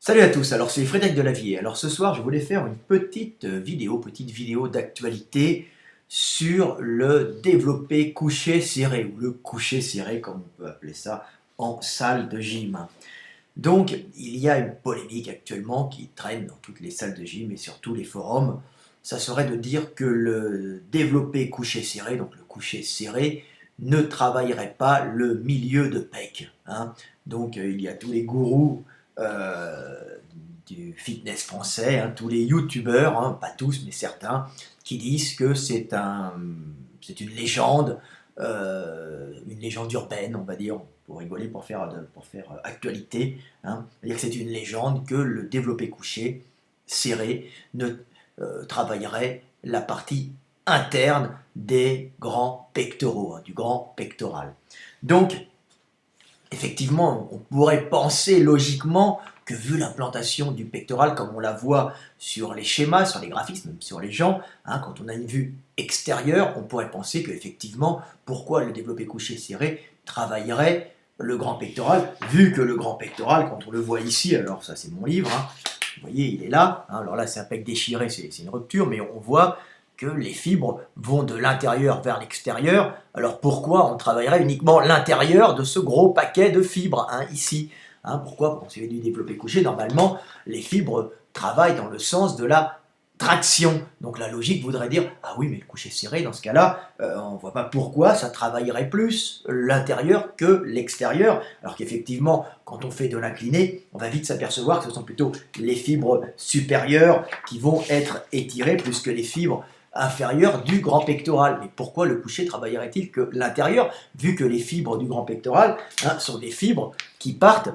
Salut à tous, alors c'est Frédéric Delavier. Alors ce soir je voulais faire une petite vidéo d'actualité sur le développé couché serré, ou le couché serré comme on peut appeler ça en salle de gym. Donc il y a une polémique actuellement qui traîne dans toutes les salles de gym et sur tous les forums. Ça serait de dire que le développé couché serré, donc le couché serré, ne travaillerait pas le milieu de pec. Donc il y a tous les gourous euh, du fitness français, tous les youtubeurs, pas tous mais certains, qui disent que c'est une légende urbaine, on va dire, pour rigoler, pour faire actualité. C'est-à-dire que c'est une légende que le développé couché serré ne travaillerait la partie interne des grands pectoraux, du grand pectoral. Donc, effectivement, on pourrait penser logiquement que vu l'implantation du pectoral, comme on la voit sur les schémas, sur les graphismes, même sur les gens, quand on a une vue extérieure, on pourrait penser qu'effectivement, pourquoi le développé couché serré travaillerait le grand pectoral, vu que le grand pectoral, quand on le voit ici, alors ça c'est mon livre, vous voyez, il est là, alors là c'est un pec déchiré, c'est une rupture, mais on voit que les fibres vont de l'intérieur vers l'extérieur. Alors pourquoi on travaillerait uniquement l'intérieur de ce gros paquet de fibres, ici pourquoi, quand c'est du développé couché, normalement, les fibres travaillent dans le sens de la traction. Donc la logique voudrait dire, ah oui, mais le couché serré, dans ce cas-là, on ne voit pas pourquoi ça travaillerait plus l'intérieur que l'extérieur. Alors qu'effectivement, quand on fait de l'incliné, on va vite s'apercevoir que ce sont plutôt les fibres supérieures qui vont être étirées plus que les fibres inférieures du grand pectoral. Mais pourquoi le couché travaillerait-il que l'intérieur, vu que les fibres du grand pectoral sont des fibres qui partent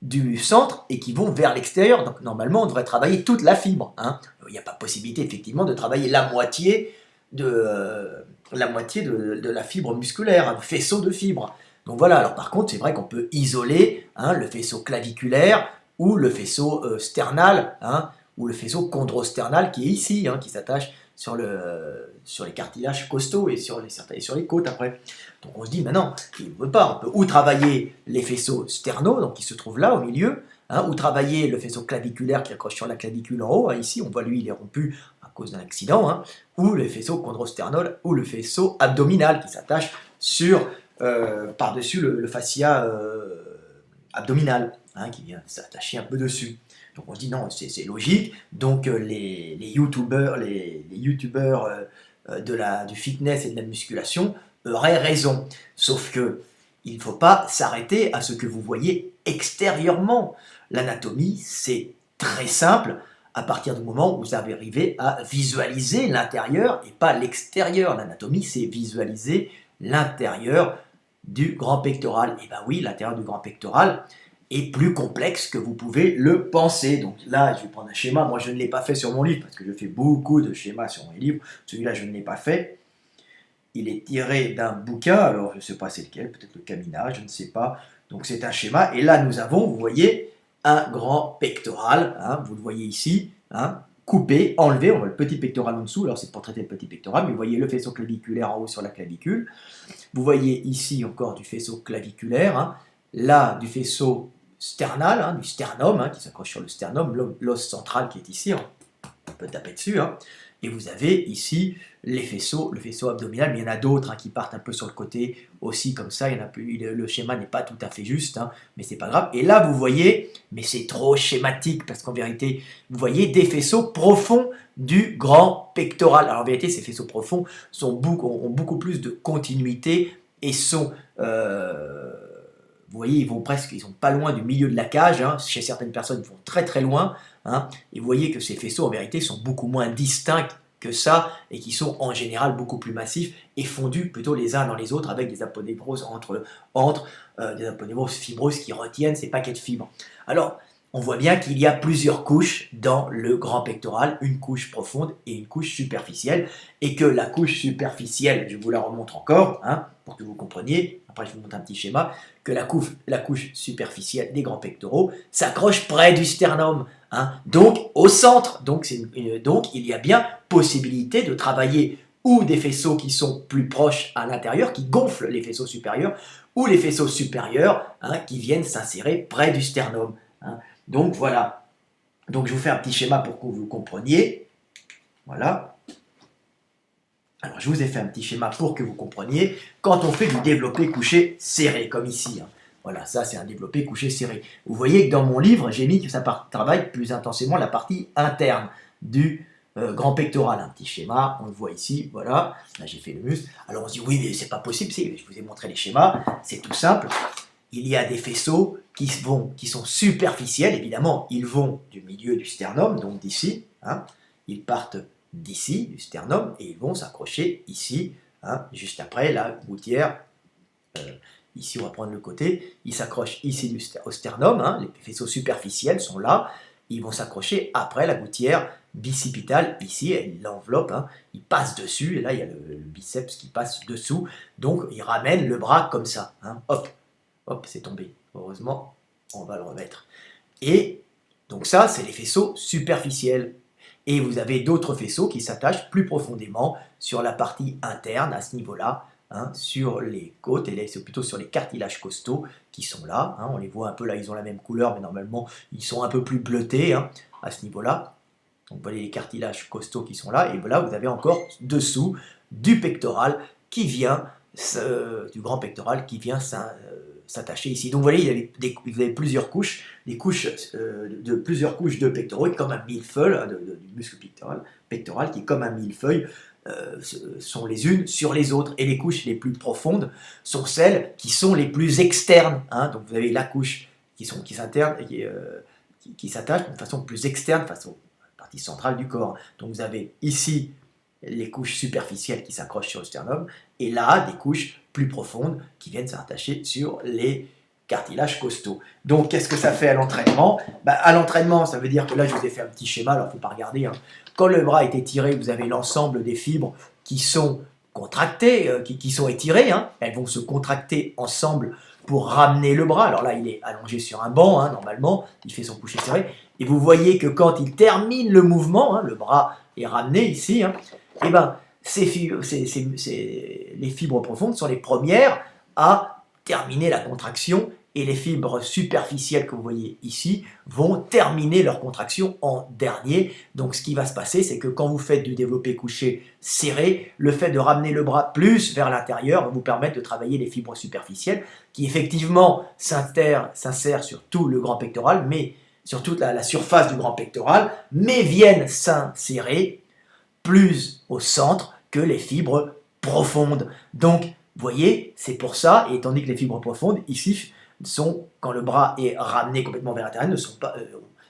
du centre et qui vont vers l'extérieur. Donc normalement, on devrait travailler toute la fibre. Il n'y a pas possibilité effectivement de travailler la moitié de la fibre musculaire, le faisceau de fibres. Donc voilà, alors par contre, c'est vrai qu'on peut isoler le faisceau claviculaire ou le faisceau sternal, ou le faisceau chondrosternal qui est ici, qui s'attache sur les cartilages costaux et sur les côtes après. Donc on se dit, mais non, il ne veut pas. On peut ou travailler les faisceaux sternaux, donc qui se trouvent là au milieu, ou travailler le faisceau claviculaire qui accroche sur la clavicule en haut. Ici, on voit lui, il est rompu à cause d'un accident, ou le faisceau chondrosternal, ou le faisceau abdominal qui s'attache par-dessus le fascia abdominal, qui vient s'attacher un peu dessus. Donc on se dit non, c'est logique. Donc les youtubeurs du fitness et de la musculation auraient raison. Sauf que il ne faut pas s'arrêter à ce que vous voyez extérieurement. L'anatomie, c'est très simple à partir du moment où vous avez arrivé à visualiser l'intérieur et pas l'extérieur. L'anatomie, c'est visualiser l'intérieur du grand pectoral. Et bien oui, l'intérieur du grand pectoral est plus complexe que vous pouvez le penser. Donc là, je vais prendre un schéma. Moi, je ne l'ai pas fait sur mon livre parce que je fais beaucoup de schémas sur mes livres. Celui-là, je ne l'ai pas fait. Il est tiré d'un bouquin. Alors, je ne sais pas c'est lequel. Peut-être le Camina, je ne sais pas. Donc, c'est un schéma. Et là, nous avons, vous voyez, un grand pectoral. Vous le voyez ici. Coupé, enlevé. On voit le petit pectoral en dessous. Alors, c'est pour traiter le petit pectoral. Mais vous voyez le faisceau claviculaire en haut sur la clavicule. Vous voyez ici encore du faisceau claviculaire. Là, du faisceau sternal, du sternum, qui s'accroche sur le sternum, l'os central qui est ici, on peut taper dessus, et vous avez ici le faisceau abdominal, mais il y en a d'autres qui partent un peu sur le côté aussi, comme ça, le schéma n'est pas tout à fait juste, mais c'est pas grave. Et là, vous voyez, mais c'est trop schématique, parce qu'en vérité, vous voyez des faisceaux profonds du grand pectoral. Alors en vérité, ces faisceaux profonds ont beaucoup plus de continuité et sont... vous voyez, ils sont pas loin du milieu de la cage. Chez certaines personnes, ils vont très très loin. Et vous voyez que ces faisceaux, en vérité, sont beaucoup moins distincts que ça et qui sont en général beaucoup plus massifs et fondus plutôt les uns dans les autres avec des aponévroses des aponévroses fibreuses qui retiennent ces paquets de fibres. Alors, on voit bien qu'il y a plusieurs couches dans le grand pectoral, une couche profonde et une couche superficielle, et que la couche superficielle, je vous la remontre encore, pour que vous compreniez, après je vous montre un petit schéma, que la couche superficielle des grands pectoraux s'accroche près du sternum, donc au centre, donc il y a bien possibilité de travailler ou des faisceaux qui sont plus proches à l'intérieur, qui gonflent les faisceaux supérieurs, ou les faisceaux supérieurs qui viennent s'insérer près du sternum. Donc voilà. Donc je vous fais un petit schéma pour que vous compreniez. Voilà. Alors je vous ai fait un petit schéma pour que vous compreniez. Quand on fait du développé couché serré, comme ici, hein. Voilà, ça c'est un développé couché serré. Vous voyez que dans mon livre, j'ai mis que ça travaille plus intensément la partie interne du grand pectoral. Un petit schéma, on le voit ici, voilà. Là j'ai fait le muscle. Alors on se dit oui mais c'est pas possible, si, je vous ai montré les schémas, c'est tout simple. Il y a des faisceaux qui sont superficiels, évidemment, ils vont du milieu du sternum, donc d'ici, hein. Ils partent d'ici, du sternum, et ils vont s'accrocher ici, hein, juste après la gouttière. Ici, on va prendre le côté, ils s'accrochent ici au sternum, hein, les faisceaux superficiels sont là, ils vont s'accrocher après la gouttière bicipitale, ici, elle l'enveloppe, hein, ils passent dessus, et là, il y a le biceps qui passe dessous, donc ils ramènent le bras comme ça, hein, hop, hop, c'est tombé, heureusement, on va le remettre. Et donc ça, c'est les faisceaux superficiels. Et vous avez d'autres faisceaux qui s'attachent plus profondément sur la partie interne, à ce niveau-là, hein, sur les côtes, et là c'est plutôt sur les cartilages costaux qui sont là, hein, on les voit un peu là, ils ont la même couleur, mais normalement ils sont un peu plus bleutés, hein, à ce niveau-là. Donc vous voyez les cartilages costaux qui sont là, et là vous avez encore dessous du pectoral qui vient, du grand pectoral qui vient s'attacher ici. Donc vous voyez, vous avez plusieurs couches, plusieurs couches de pectoraux, comme un millefeuille, du muscle pectoral qui, comme un millefeuille, sont les unes sur les autres. Et les couches les plus profondes sont celles qui sont les plus externes, hein. Donc vous avez la couche qui s'attache de façon plus externe, face aux parties centrales du corps. Donc vous avez ici les couches superficielles qui s'accrochent sur le sternum, et là, des couches plus profondes qui viennent s'attacher sur les cartilages costaux. Donc, qu'est-ce que ça fait à l'entraînement? À l'entraînement, ça veut dire que là, je vous ai fait un petit schéma, alors il ne faut pas regarder, hein. Quand le bras est étiré, vous avez l'ensemble des fibres qui sont contractées, qui sont étirées, hein. Elles vont se contracter ensemble pour ramener le bras. Alors là, il est allongé sur un banc, hein, normalement, il fait son coucher serré. Et vous voyez que quand il termine le mouvement, hein, le bras est ramené ici, hein, et ben, les fibres profondes sont les premières à terminer la contraction, et les fibres superficielles que vous voyez ici vont terminer leur contraction en dernier. Donc ce qui va se passer, c'est que quand vous faites du développé couché serré, le fait de ramener le bras plus vers l'intérieur va vous permettre de travailler les fibres superficielles qui effectivement s'insèrent sur tout le grand pectoral, mais sur toute la surface du grand pectoral, mais viennent s'insérer plus au centre que les fibres profondes. Donc, vous voyez, c'est pour ça, et tandis que les fibres profondes, ici, quand le bras est ramené complètement vers l'intérieur,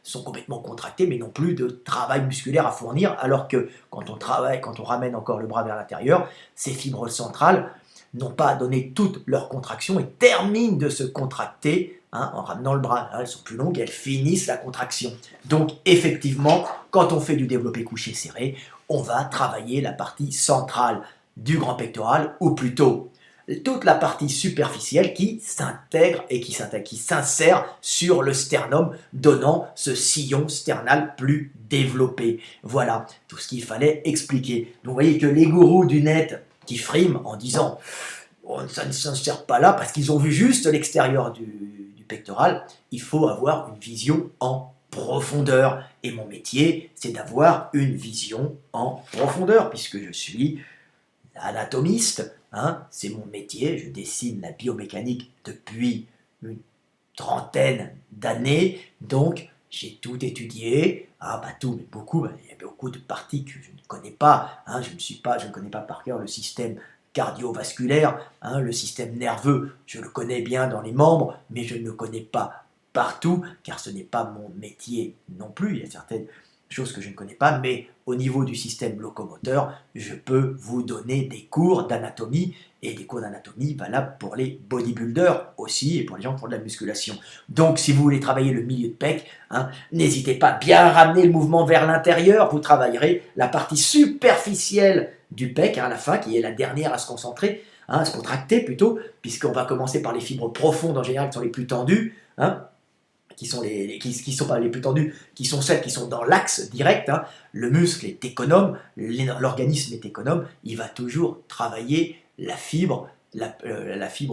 sont complètement contractés, mais n'ont plus de travail musculaire à fournir, alors que quand on ramène encore le bras vers l'intérieur, ces fibres centrales n'ont pas donné toute leur contraction et terminent de se contracter, hein, en ramenant le bras. Elles sont plus longues et elles finissent la contraction. Donc effectivement, quand on fait du développé couché serré, on va travailler la partie centrale du grand pectoral, ou plutôt toute la partie superficielle qui s'intègre et qui s'insère sur le sternum, donnant ce sillon sternal plus développé. Voilà tout ce qu'il fallait expliquer. Donc vous voyez que les gourous du net qui friment en disant oh, ça ne s'insère pas là parce qu'ils ont vu juste l'extérieur du pectoral, il faut avoir une vision en profondeur. Et mon métier, c'est d'avoir une vision en profondeur, puisque je suis anatomiste, hein, c'est mon métier, je dessine la biomécanique depuis une trentaine d'années, donc j'ai tout étudié, pas tout, mais beaucoup, il y a beaucoup de parties que je ne connais pas, hein, je ne connais pas par cœur le système cardiovasculaire, hein, le système nerveux, je le connais bien dans les membres, mais je ne le connais pas partout, car ce n'est pas mon métier non plus, il y a certaines choses que je ne connais pas, mais au niveau du système locomoteur, je peux vous donner des cours d'anatomie, et des cours d'anatomie valables pour les bodybuilders aussi, et pour les gens qui font de la musculation. Donc si vous voulez travailler le milieu de pec, hein, n'hésitez pas à bien ramener le mouvement vers l'intérieur, vous travaillerez la partie superficielle du pec, hein, à la fin, qui est la dernière à se concentrer, hein, à se contracter plutôt, puisqu'on va commencer par les fibres profondes en général qui sont les plus tendues, hein, qui sont pas les plus tendues, qui sont celles qui sont dans l'axe direct, hein. Le muscle est économe, l'organisme est économe, il va toujours travailler la fibre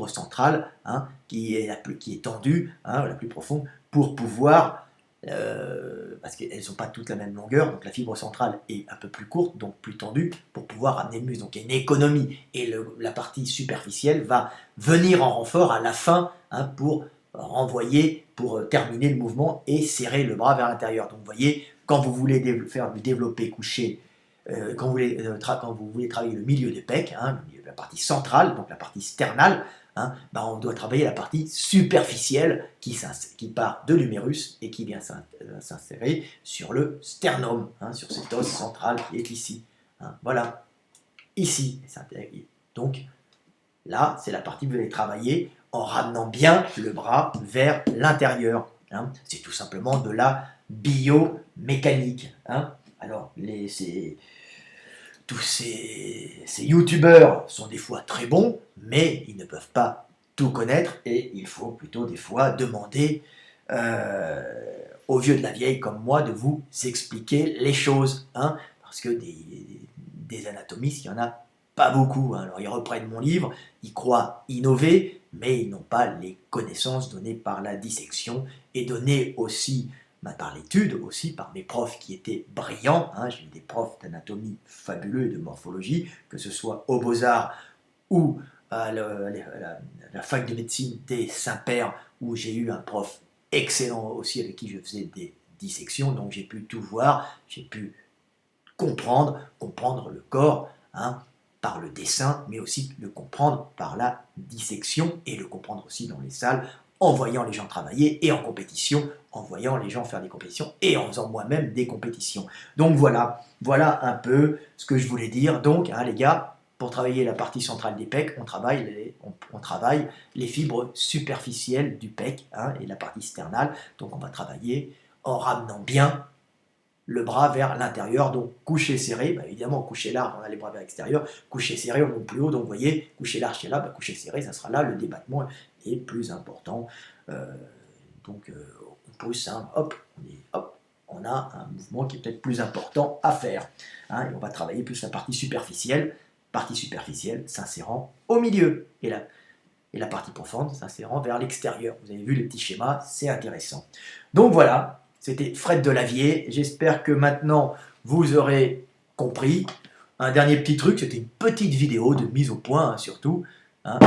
centrale, hein, qui est tendue, hein, la plus profonde, pour pouvoir parce qu'elles n'ont pas toutes la même longueur, donc la fibre centrale est un peu plus courte, donc plus tendue, pour pouvoir amener le muscle. Donc il y a une économie, et la partie superficielle va venir en renfort à la fin, hein, pour renvoyer, pour terminer le mouvement et serrer le bras vers l'intérieur. Donc vous voyez, quand vous voulez faire du développé couché, quand vous voulez travailler le milieu des pecs, hein, la partie centrale, donc la partie sternale, hein, ben on doit travailler la partie superficielle qui part de l'humérus et qui vient s'insérer sur le sternum, hein, sur cet os central qui est ici. Hein, voilà, ici. Donc là, c'est la partie que vous allez travailler en ramenant bien le bras vers l'intérieur. Hein. C'est tout simplement de la biomécanique. Hein. Alors, tous ces youtubeurs sont des fois très bons, mais ils ne peuvent pas tout connaître et il faut plutôt des fois demander aux vieux de la vieille comme moi de vous expliquer les choses. Hein, parce que des anatomistes, il n'y en a pas beaucoup. Hein. Alors ils reprennent mon livre, ils croient innover, mais ils n'ont pas les connaissances données par la dissection et données aussi par l'étude, aussi par mes profs qui étaient brillants. Hein. J'ai eu des profs d'anatomie fabuleux et de morphologie, que ce soit aux Beaux-Arts ou à la fac de médecine des Saints-Pères, où j'ai eu un prof excellent aussi avec qui je faisais des dissections, donc j'ai pu tout voir, j'ai pu comprendre le corps, hein, par le dessin, mais aussi le comprendre par la dissection et le comprendre aussi dans les salles, en voyant les gens travailler et en compétition, en voyant les gens faire des compétitions et en faisant moi-même des compétitions. Donc voilà un peu ce que je voulais dire. Donc, hein, les gars, pour travailler la partie centrale des pecs, on travaille les fibres superficielles du pec, hein, et la partie sternale. Donc on va travailler en ramenant bien le bras vers l'intérieur, donc couché serré, bah évidemment couché large, on a les bras vers l'extérieur, couché serré, on monte plus haut, donc vous voyez, couché large c'est là, bah, couché serré, ça sera là, le débattement est plus important. Donc on pousse, hein, hop, on a un mouvement qui est peut-être plus important à faire. Hein, et on va travailler plus la partie superficielle s'insérant au milieu, et la partie profonde s'insérant vers l'extérieur. Vous avez vu les petits schémas, c'est intéressant. Donc voilà. C'était Fred Delavier, j'espère que maintenant vous aurez compris. Un dernier petit truc, c'était une petite vidéo de mise au point, hein, surtout. Hein.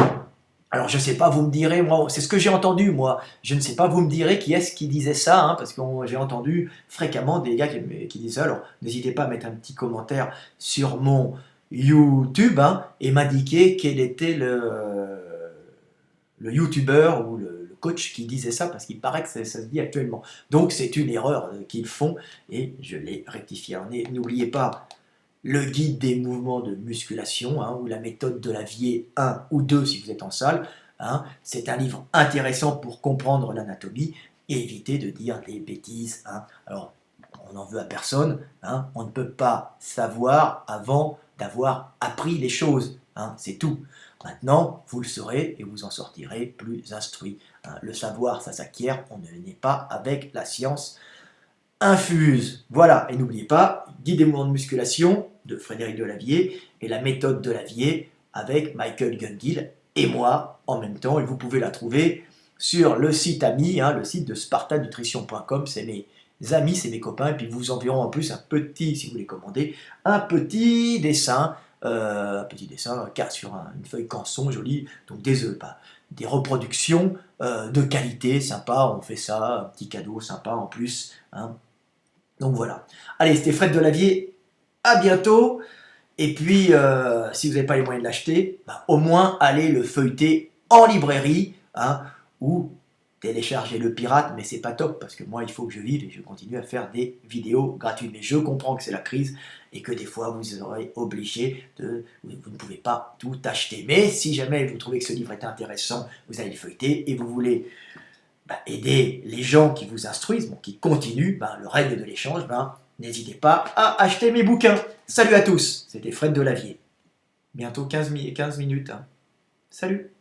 Alors je ne sais pas, vous me direz, moi, c'est ce que j'ai entendu, moi. Je ne sais pas, vous me direz qui est-ce qui disait ça, hein, parce que j'ai entendu fréquemment des gars qui disent ça. Alors n'hésitez pas à mettre un petit commentaire sur mon YouTube, hein, et m'indiquer quel était le youtubeur ou le coach qui disait ça, parce qu'il paraît que ça se dit actuellement. Donc c'est une erreur qu'ils font et je l'ai rectifié. Alors n'oubliez pas le guide des mouvements de musculation, hein, ou la méthode Delavier 1 ou 2 si vous êtes en salle. Hein. C'est un livre intéressant pour comprendre l'anatomie et éviter de dire des bêtises. Hein. Alors on n'en veut à personne, hein. On ne peut pas savoir avant d'avoir appris les choses, hein. C'est tout. Maintenant, vous le saurez et vous en sortirez plus instruit. Hein. Le savoir, ça s'acquiert, on ne naît pas avec la science infuse. Voilà, et n'oubliez pas, Guide des mouvements de musculation de Frédéric Delavier et la méthode Delavier avec Michael Gundil et moi en même temps. Et vous pouvez la trouver sur le site ami, hein, le site de spartanutrition.com. C'est mes amis, c'est mes copains. Et puis vous enverront en plus un petit, si vous voulez commander, un petit dessin sur une feuille canson jolie, donc des reproductions de qualité, sympa, on fait ça, un petit cadeau sympa en plus. Hein. Donc voilà. Allez, c'était Fred Delavier, à bientôt. Et puis, si vous n'avez pas les moyens de l'acheter, bah, au moins allez le feuilleter en librairie, hein, ou télécharger le pirate, mais c'est pas top parce que moi il faut que je vive et je continue à faire des vidéos gratuites. Mais je comprends que c'est la crise et que des fois vous serez obligé vous ne pouvez pas tout acheter. Mais si jamais vous trouvez que ce livre est intéressant, vous allez le feuilleter et vous voulez aider les gens qui vous instruisent, qui continuent le règne de l'échange, n'hésitez pas à acheter mes bouquins. Salut à tous, c'était Fred Delavier. Bientôt 15 minutes. Hein. Salut.